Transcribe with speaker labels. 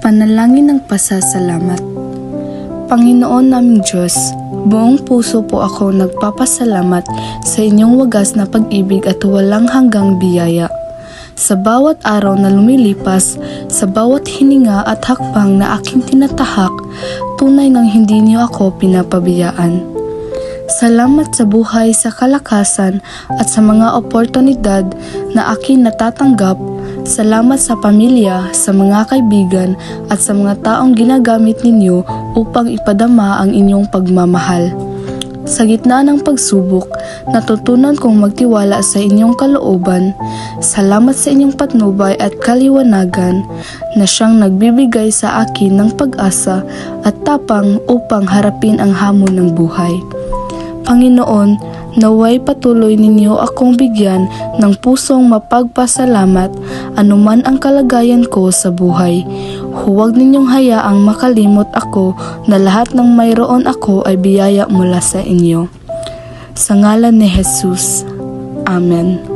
Speaker 1: Panalangin ng pasasalamat. Panginoon naming Diyos, buong puso po ako nagpapasalamat sa inyong wagas na pag-ibig at walang hanggang biyaya. Sa bawat araw na lumilipas, sa bawat hininga at hakbang na aking tinatahak, tunay nang hindi niyo ako pinapabayaan. Salamat sa buhay, sa kalakasan at sa mga oportunidad na aking natatanggap. Salamat sa pamilya, sa mga kaibigan at sa mga taong ginagamit ninyo upang ipadama ang inyong pagmamahal. Sa gitna ng pagsubok, natutunan kong magtiwala sa inyong kalooban. Salamat sa inyong patnubay at kaliwanagan na siyang nagbibigay sa akin ng pag-asa at tapang upang harapin ang hamon ng buhay. Panginoon, naway patuloy ninyo akong bigyan ng pusong mapagpasalamat anuman ang kalagayan ko sa buhay. Huwag ninyong hayaang makalimot ako na lahat ng mayroon ako ay biyaya mula sa inyo. Sa ngalan ni Jesus. Amen.